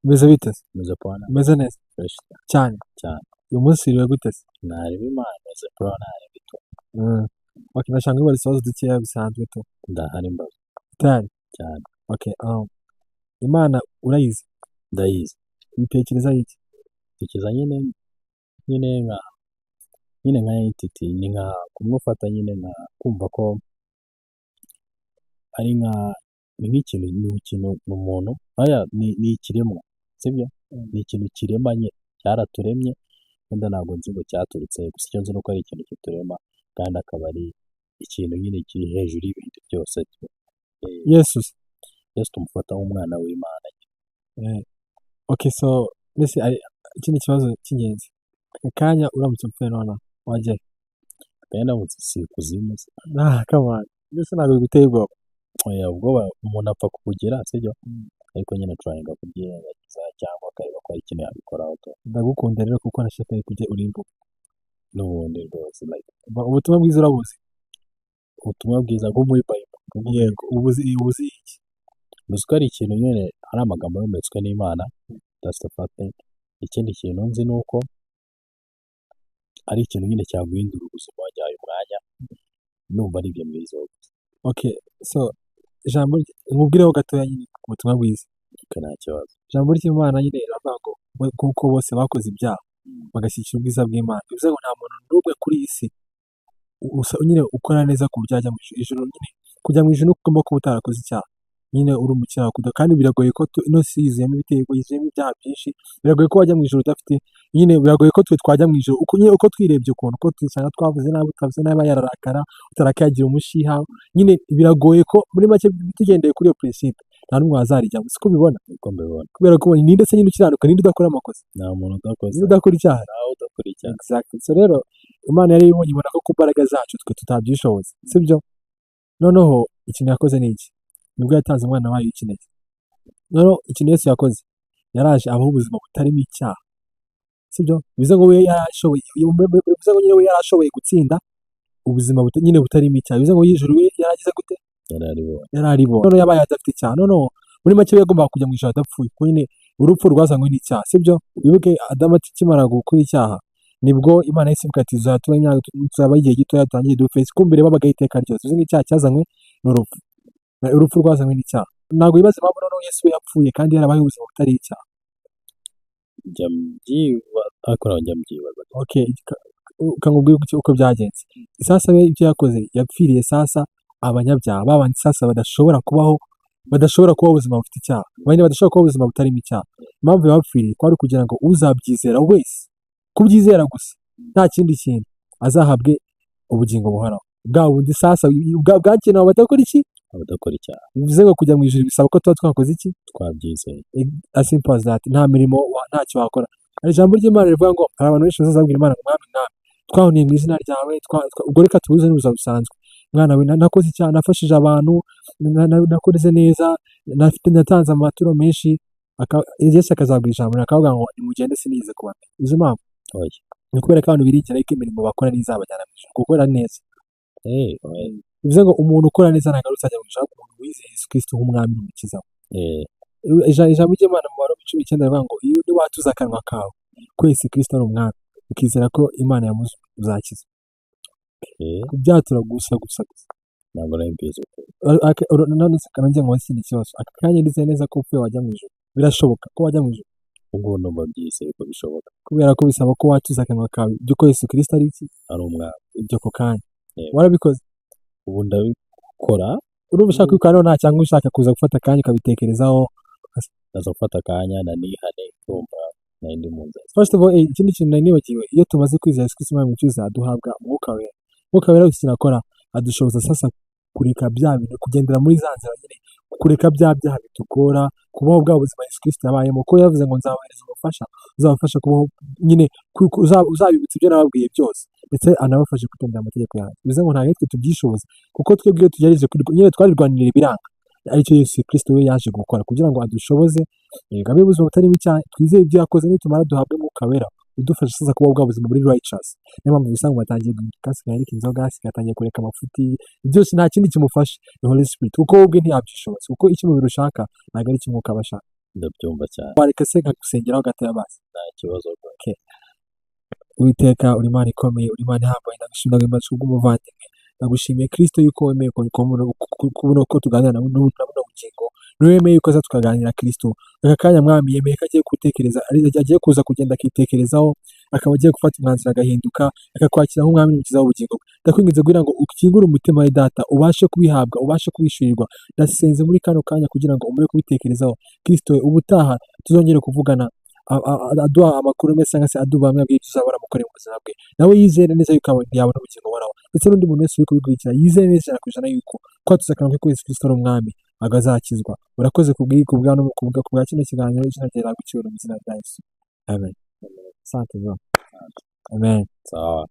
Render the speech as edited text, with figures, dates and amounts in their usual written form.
Meze bite? Meze pana Meze neza fresh cyane. cyane. Uyu munsi iriwe gute se? Nareba Imana meze pro nareba ito. Okay, nashaka ngo ibibazo dukeya bisanzwe tu. Ndahari mbazo Tayari? cyane. Okay, Imana urayizi? Ndayizi. Uyitekereza iki? Tekereza nyine nka entity, ni nka kumufata nyine nka kumva ko ari nk'ikintu mu muntu. Aya ni ikiremwa, sibyo? Ni ikintu kiremanye, cyaraturemye, wenda ntabwo nzi ngo cyaturutse, gusa icyo nzi ni uko ari ikintu kiturema, kandi akaba ari ikintu nyine kiri hejuru y'ibindi byose. Yesu. Yesu tumufata nk'umwana w'Imana. Okay, so mbese ikindi kibazo cy'ingenzi. Aka kanya uramutse upfuye nonaha wajyayo? Kandi ndamutse si kuzimu se. Come on. Mbese ntabwo biguteye ubwoba? Oya, ubwoba umuntu apfa kubugira, sibyo? Ariko nyine trying kubyirengagiza cyangwa akareba ko hari ikintu yabikoraho. Ndagukunda rero kuko nashaka kujya urimbuka. N'ubundi rwose like Ubutumwa bwiza urabuzi? ubutumwa bwiza bwo muri Bible. Yego, ubuzi iki? Gusa ko ari ikintu nyine ari amagambo yometswe n'Imana. That's the first thing. Ikindi kintu nzi ni uko ari ikintu nyine cyaguhindura ubuzima wajyaye umwanya, numva ari ibyo mwiza. Okay, so ijambo nkubwireho gatoya nyine ku butumwa bwiza. Nta kibazo. Ijambo ry'Imana nyine riravuga ngo kuko bose bakoze ibyaha bagashyikira ubwiza bw'Imana. Bivuze ngo nta muntu n'umwe kuri iyi si nyine ukora neza ku buryo yajya mu ijuru. Nyine kujya mu ijuru ugomba kuba utarakoze icyaha, nyine uri umukiraha, kandi biragoye ko ino si yuzuyemo ibitego, yuzuyemo ibyaha byinshi. Biragoye ko wajya mu ijuru udafite, nyine biragoye ko twe twajya mu ijuru uko twirebye ukuntu, ko dusanga twavuze nabi, utavuze nabi yararakara, utarakaye agira umushiha. Nyine biragoye ko muri make tugendeye kuri iyo principe nta n'umwe wazarijyamo. Siko ubibona? Uko mbibona. Kubera ko ninde se nyine ukiranuka, ninde udakora amakosa? Nta muntu udakoze. Ninde udakora icyaha? Ntawe udakora icyaha. Exactly. So rero Imana yari ibonye ibona ko ku mbaraga zacu twe tutabyishoboza, sibyo? Noneho ikintu yakoze ni iki? Nibwo yatanze umwana wayo w'ikinege. Noneho ikintu Yesu yakoze, yaraje abaho ubuzima butarimo icyaha, sibyo? Bivuze ngo we yarashoboye gutsinda ubuzima nyine butarimo icyaha. Bivuze ngo y'ijuru we yaragize gute? Yararibonye. Noneho yabaye adafite icyaha. Noneho muri make we yagombaga kujya mu ijuru adapfuye, kuko nyine urupfu rwazanywe n'icyaha, sibyo? Wibuke Adamu akimara gukora icyaha, nibwo Imana yahise ivuga ati tuzaba igihe gitoya dutangiye dupfe, kuko mbere babaga iteka ryose. Bivuze ngo icyaha cyazanywe n'urupfu. Urupfu rwazanywe n'icyaha. Ntabwo wibaza impamvu noneho Yesu we yapfuye kandi yarabaye ubuzima butari icyaha. Njya mbyibaza. Okay, ukangubwira uko byagenze. Sasa we ibyo yakoze, yapfiriye sasa abanyabyaha, babandi sasa badashobora kubaho ubuzima bufite icyaha, abandi badashobora kubaho ubuzima butarimo icyaha. Impamvu yabapfiriye kwari kugira ngo uzabyizera wese, kubyizera gusa nta kindi kintu, azahabwe ubugingo buhoraho. Bwa bundi sasa bwakenewe abadakora iki? Abadakora icyaha. Bivuze ngo kujya mu ijuru bisaba ko tuba twakoze iki? Twabyizeye. As simple as that. Nta mirimo ntacyo wakora. Hari ijambo ry'Imana rivuga ngo hari abantu benshi bazabwira Imana ngo mwami twahuniye mu izina ryawe, ubwo reka tubuze n'ubuzima busanzwe. Mwana we nakoze icyaha, nafashije abantu, nakoze neza, natanze amaturo menshi. Yesu akazabwira ijambo akavuga ngo nimugende sinigeze kubamenya. Uzi impamvu? Ni ukubera ko abantu biringira ko imirimo bakora n'izabajyana mu ijuru, gukora neza. Bivuze ngo umuntu ukora neza ntabwo azajya mu ijuru, umuntu wizeye Yesu Kristo nk'umwami n'umukiza we. Ijambo ry'Imana mu Baroma 19 rivuga ngo iyo niwatuza akanwa kawe ko Yesu Kristo ari umwami, ukizera ko Imana yamuzuye, uzakiza. Kubyatura gusa. Ntabwo ari byiza. None se kanongeye ngo ikindi kibazo. Aka kanya ndizeye neza ko upfuye wajya mu ijuru. Birashoboka ko wajya mu ijuru? Ubwo numva byizeye ko bishoboka. Kubera ko bisaba ko watuza akanwa kawe by'uko Yesu Kristo ari iki? Ari umwami. Ibyo ako kanya. Warabikoze? Ubu ndabikora. Urumva ushaka kubikora nonaha cyangwa ushaka kuza gufata akanya ukabitekerezaho? Ndaza gufata akanya nanihane kumva n'indi munsi. First of all, ikindi kintu nari nibagiwe, iyo tumaze kwizera Yesu Kristo umwami n'umukiza duhabwa Umwuka Wera. Umwuka Wera ikintu akora, adushoboza sasa kureka bya bintu, kugendera muri za nzira nyine, kureka bya byaha bitugora, kubaho bwa buzima Yesu Kristo yabayemo. Ko yavuze ngo nzabohereza umufasha uzabafasha kubaho nyine, uzabibutsa ibyo nababwiye byose, ndetse anabafashe kwitondera amategeko yanjye. Bivuze ngo ntabwo twe tubyishoboza, kuko twebwe iyo tugerageje nyine twarirwanirira ibiranga, aricyo Yesu Kristo we yaje gukora kugira ngo adushoboze ngabe ubuzima butarimo icyaha. Twizeye ibyo yakoze, nitumara duhabwe Umwuka Wera udufasha sasa kubaho bwa buzima muri righteous. Niyo mpamvu bisanga batangiye guhinduka, asigaye ariko inzoga, asigaye atangiye kureka amafuti, byose nta kindi kimufasha ni Holy Spirit, kuko we ubwe ntiyabyishoboza, kuko icyo umubiri ushaka ntabwo ari kimwe ukaba ashaka. ndabyumva cyane wareka se nkagusengeraho gatoya basi. nta kibazo rwose. Uwiteka uri Imana ikomeye, uri Imana ihambaye, ndagushimira bw'umuvandimwe, ndagushimiye Kristo yuko wemeye kubona ko tuganira na buno bugingo, niwemeye yuko aza tukaganira Kristo. Aka kanya mwami yemeye ko agiye gutekereza, agiye kuza kugenda akitekerezaho, akaba agiye gufata umwanzuro agahinduka, akakwakira nk'umwami n'umukiza w'ubugingo bwe. Ndakwinginze kugira ngo ukingure umutima we data, ubashe kubihabwa, ubashe kubishyurirwa. Ndasenze muri kano kanya kugira ngo umure kubitekerezaho. Kristo we, ubutaha tuzongere kuvugana, aduha amakuru meza cyangwa se aduha ubuhamya bw'ibyo uzahora mukorera mu buzima bwe, nawe yizere neza yuko yabona ubugingo buhoraho, ndetse n'undi muntu wese uri kubikurikira yizere neza ijana ku ijana yuko twatuze akanwa ko Yesu Kristo ari umwami agazakizwa. Urakoze ku bwa kino kiganiro, izina ryawe rihabwe icyubahiro mu izina rya Yesu. Amen. Asante bro. Amen. Sawa.